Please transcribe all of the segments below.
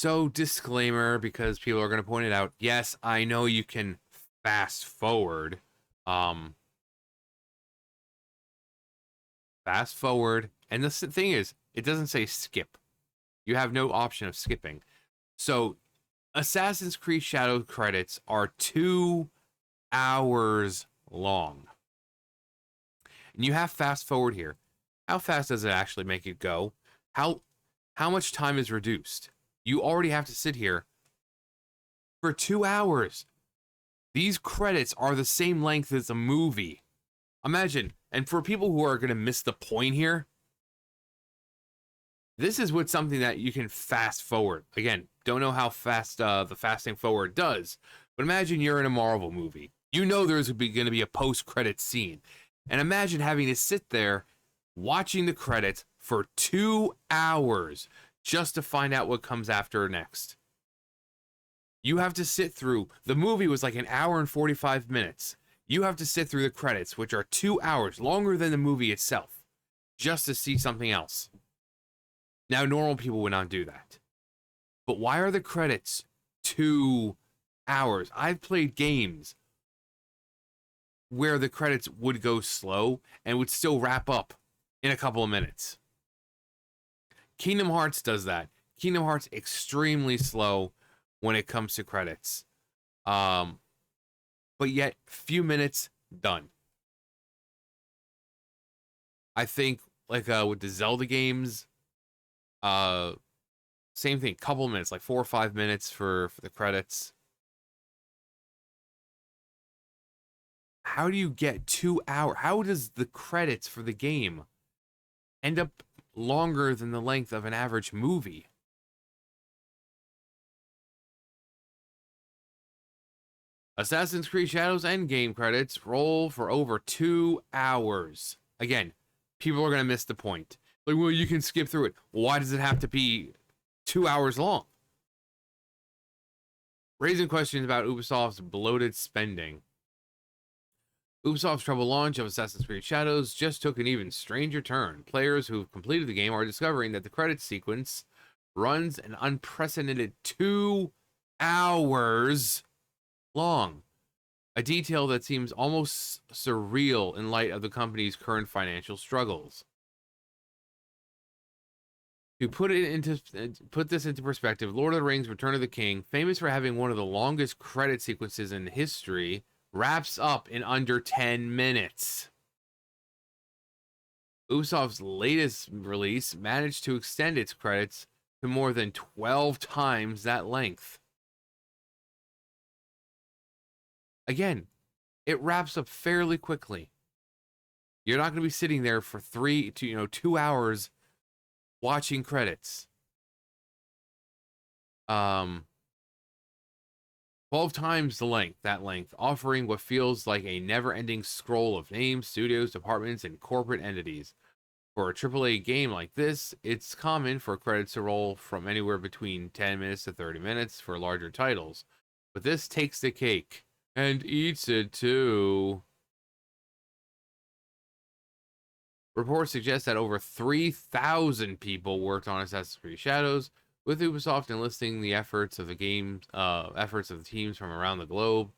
So, disclaimer, because people are going to point it out. Yes, I know you can fast forward. Um, Fast forward. And the thing is, it doesn't say skip. You have no option of skipping. So, Assassin's Creed Shadow credits are 2 hours long. And you have fast forward here. How fast does it actually make it go? How how much time is reduced? You already have to sit here for 2 hours. These credits are the same length as a movie. Imagine, and for people who are going to miss the point here, this is what something that you can fast forward. Again, don't know how fast the fasting forward does, but imagine you're in a Marvel movie. You know there's going to be a post-credit scene. And imagine having to sit there watching the credits for 2 hours just to find out what comes after next. You have to sit through, the movie was like an hour and 45 minutes. You have to sit through the credits, which are 2 hours, longer than the movie itself, just to see something else. Now, normal people would not do that. But why are the credits 2 hours? I've played games where the credits would go slow and would still wrap up in a couple of minutes. Kingdom Hearts does that. Kingdom Hearts extremely slow when it comes to credits. But yet, few minutes, done. I think, like with the Zelda games, same thing, couple minutes, like 4 or 5 minutes for the credits. How do you get 2 hours? How does the credits for the game end up longer than the length of an average movie? Assassin's Creed Shadows Endgame credits roll for over 2 hours. Again, people are going to miss the point. Like, well, you can skip through it. Why does it have to be 2 hours long? Raising questions about Ubisoft's bloated spending. Ubisoft's troubled launch of Assassin's Creed Shadows just took an even stranger turn. Players who've completed the game are discovering that the credits sequence runs an unprecedented 2 hours long. A detail that seems almost surreal in light of the company's current financial struggles. To put this into perspective, Lord of the Rings: Return of the King, famous for having one of the longest credit sequences in history, wraps up in under 10 minutes. Ubisoft's latest release managed to extend its credits to more than 12 times that length. Again, it wraps up fairly quickly. You're not going to be sitting there for 2 hours watching credits. 12 times that length, offering what feels like a never-ending scroll of names, studios, departments, and corporate entities. For a AAA game like this, it's common for credits to roll from anywhere between 10 minutes to 30 minutes for larger titles. But this takes the cake and eats it too. Reports suggest that over 3,000 people worked on Assassin's Creed Shadows, with Ubisoft enlisting the efforts of the teams from around the globe.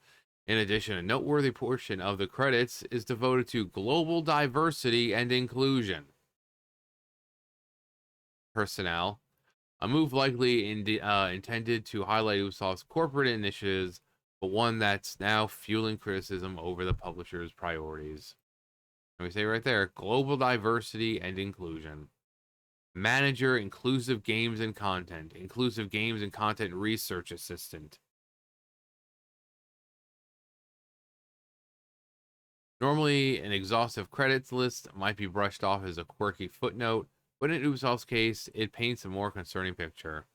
In addition, a noteworthy portion of the credits is devoted to global diversity and inclusion. Personnel, a move likely intended to highlight Ubisoft's corporate initiatives, but one that's now fueling criticism over the publisher's priorities. Let me say right there, global diversity and inclusion. Manager, inclusive games and content research assistant. Normally, an exhaustive credits list might be brushed off as a quirky footnote, but in Ubisoft's case, it paints a more concerning picture.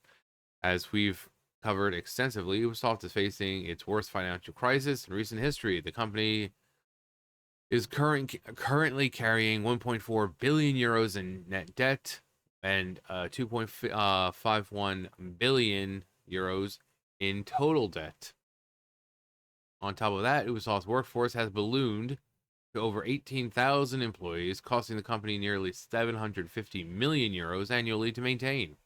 As we've covered extensively, Ubisoft is facing its worst financial crisis in recent history. The company is currently carrying 1.4 billion euros in net debt and 2.51 billion euros in total debt. On top of that, Ubisoft's workforce has ballooned to over 18,000 employees, costing the company nearly 750 million euros annually to maintain.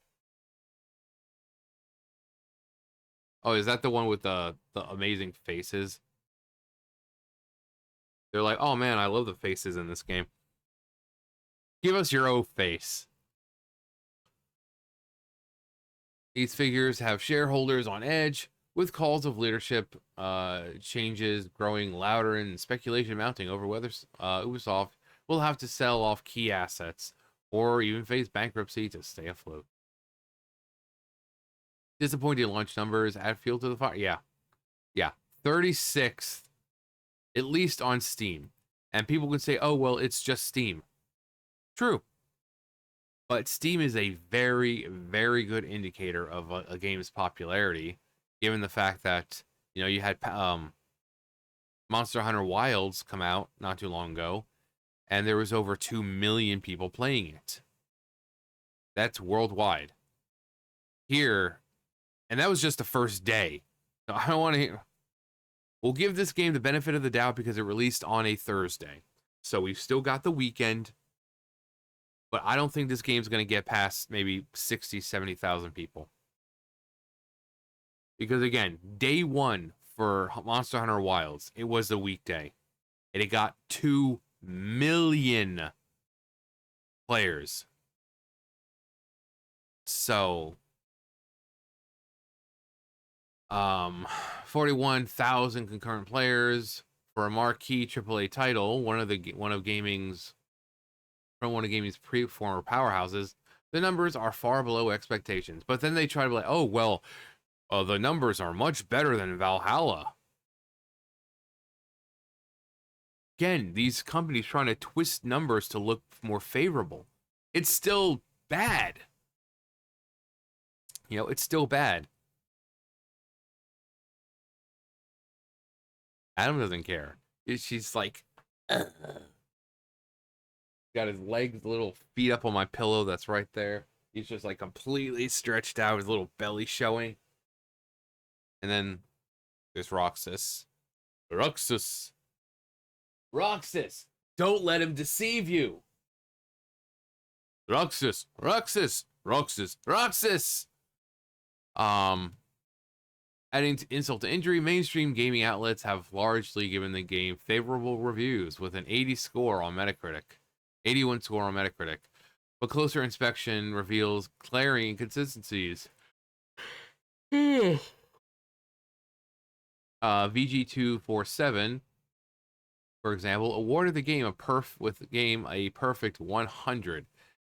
Oh, is that the one with the amazing faces? They're like, oh man, I love the faces in this game. Give us your O face. These figures have shareholders on edge, with calls of leadership changes growing louder and speculation mounting over whether Ubisoft will have to sell off key assets or even face bankruptcy to stay afloat. Disappointing launch numbers add fuel to the fire. Yeah. 36th, at least on Steam. And people can say, oh, well, it's just Steam. True. But Steam is a very, very good indicator of a game's popularity, given the fact that, you had Monster Hunter Wilds come out not too long ago, and there was over 2 million people playing it. That's worldwide. Here, and that was just the first day. So I don't want to. We'll give this game the benefit of the doubt because it released on a Thursday. So we've still got the weekend. But I don't think this game's going to get past maybe 60, 70,000 people. Because again, day one for Monster Hunter Wilds, it was a weekday. And it got 2 million players. So, 41,000 concurrent players for a marquee AAA title, one of gaming's former powerhouses. The numbers are far below expectations. But then they try to be like, oh well, the numbers are much better than Valhalla. Again, these companies trying to twist numbers to look more favorable. It's still bad. It's still bad. Adam doesn't care. She's like, got his legs, little feet up on my pillow that's right there. He's just like completely stretched out, his little belly showing. And then there's Roxas. Roxas, don't let him deceive you. Roxas. Adding insult to injury, mainstream gaming outlets have largely given the game favorable reviews with an 81 score on Metacritic. But closer inspection reveals glaring inconsistencies. VG247, for example, awarded the game a perfect 100.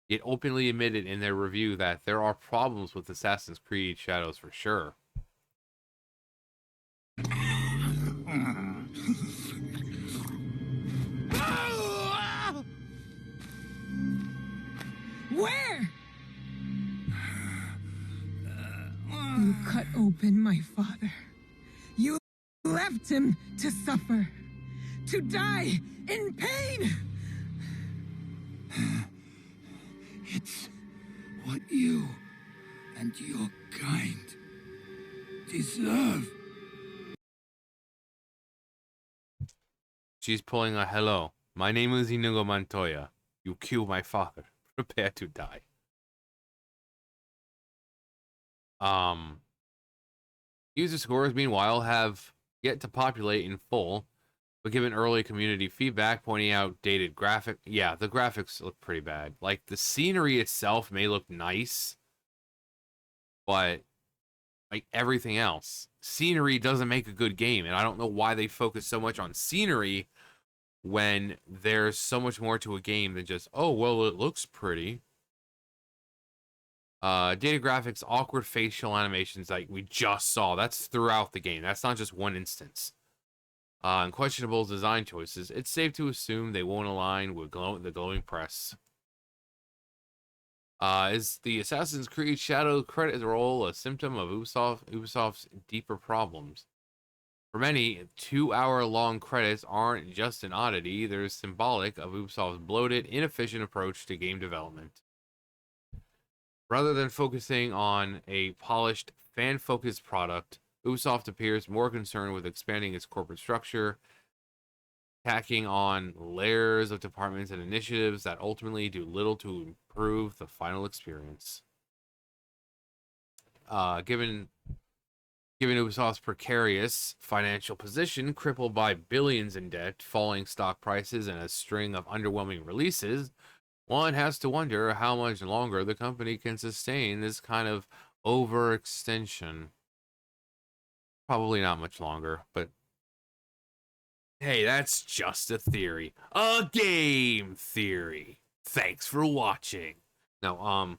It openly admitted in their review that there are problems with Assassin's Creed Shadows for sure. Where? You cut open my father. You left him to suffer, to die in pain. It's what you and your kind deserve. She's pulling a hello. My name is Inigo Montoya. You killed my father. Prepare to die. User scores, meanwhile, have yet to populate in full, but given early community feedback pointing out dated the graphics look pretty bad. Like, the scenery itself may look nice, but like everything else, scenery doesn't make a good game, and I don't know why they focus so much on scenery when there's so much more to a game than just, oh, well, it looks pretty. Data graphics, awkward facial animations like we just saw. That's throughout the game. That's not just one instance. And questionable design choices. It's safe to assume they won't align with the glowing press. Is the Assassin's Creed Shadow credit roll a symptom of Ubisoft's deeper problems? For many, 2-hour-long credits aren't just an oddity. They're symbolic of Ubisoft's bloated, inefficient approach to game development. Rather than focusing on a polished, fan-focused product, Ubisoft appears more concerned with expanding its corporate structure, tacking on layers of departments and initiatives that ultimately do little to improve the final experience. Given Given Ubisoft's precarious financial position, crippled by billions in debt, falling stock prices, and a string of underwhelming releases, one has to wonder how much longer the company can sustain this kind of overextension. Probably not much longer, but hey, that's just a theory. A game theory. Thanks for watching. Now,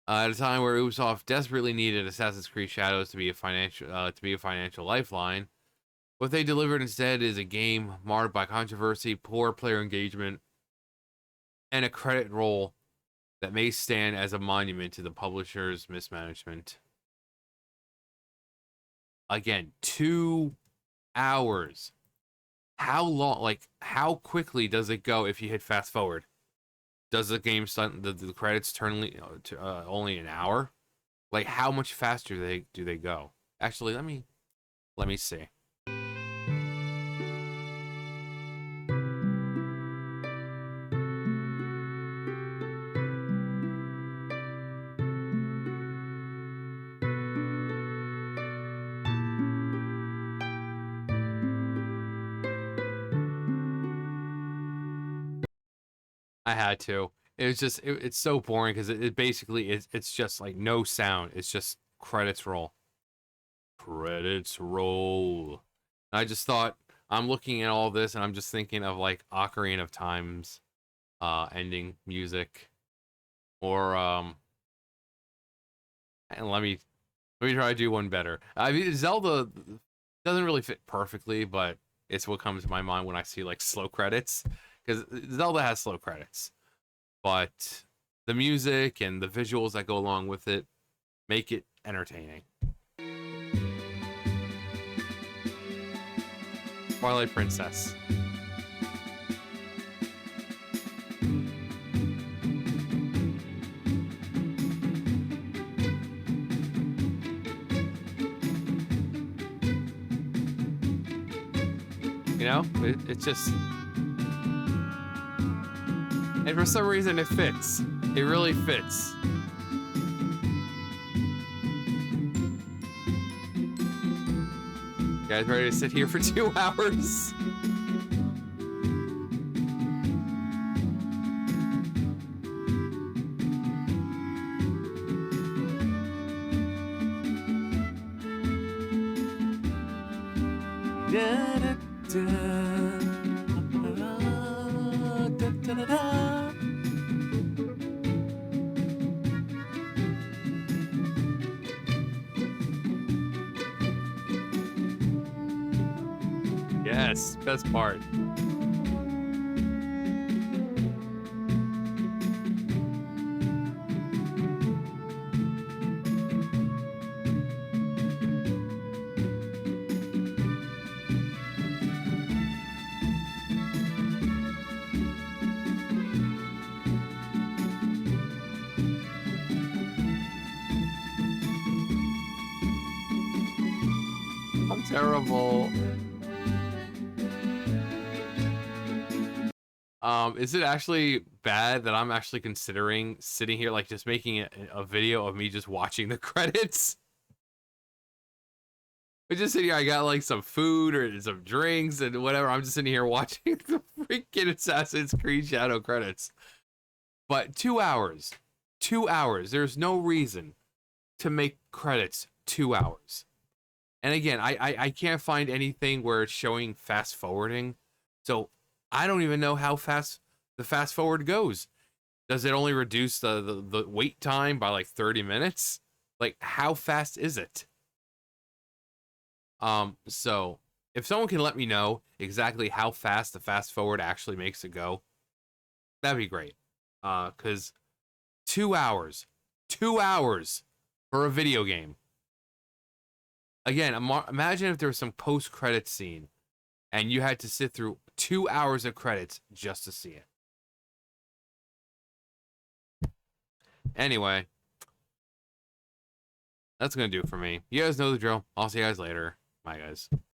at a time where Ubisoft desperately needed Assassin's Creed Shadows to be a financial lifeline, what they delivered instead is a game marred by controversy, poor player engagement, and a credit roll that may stand as a monument to the publisher's mismanagement. Again, 2 hours. How long, like, how quickly does it go if you hit fast forward? Does the game start, the credits turn to only an hour? Like, how much faster do they go? Actually, let me see. I had to. It was just it's so boring because it basically it's just like no sound. It's just credits roll. Credits roll. I just thought I'm looking at all this and I'm just thinking of like Ocarina of Time's ending music or and let me try to do one better. I mean Zelda doesn't really fit perfectly, but it's what comes to my mind when I see like slow credits because Zelda has slow credits, but the music and the visuals that go along with it make it entertaining. Twilight Princess. You know, it just, and for some reason it fits. It really fits. You guys ready to sit here for 2 hours? Yes, best part. I'm terrible. Is it actually bad that I'm actually considering sitting here, like just making a video of me just watching the credits? I just sitting here, I got like some food or some drinks and whatever. I'm just sitting here watching the freaking Assassin's Creed Shadow credits. But 2 hours, 2 hours. There's no reason to make credits 2 hours. And again, I can't find anything where it's showing fast forwarding. So I don't even know how fast the fast forward goes. Does it only reduce the wait time by like 30 minutes? Like, how fast is it? So if someone can let me know exactly how fast the fast forward actually makes it go, that'd be great. Because 2 hours, 2 hours for a video game. Again, imagine if there was some post-credit scene and you had to sit through 2 hours of credits just to see it. Anyway, that's gonna do it for me. You guys know the drill. I'll see you guys later. Bye, guys.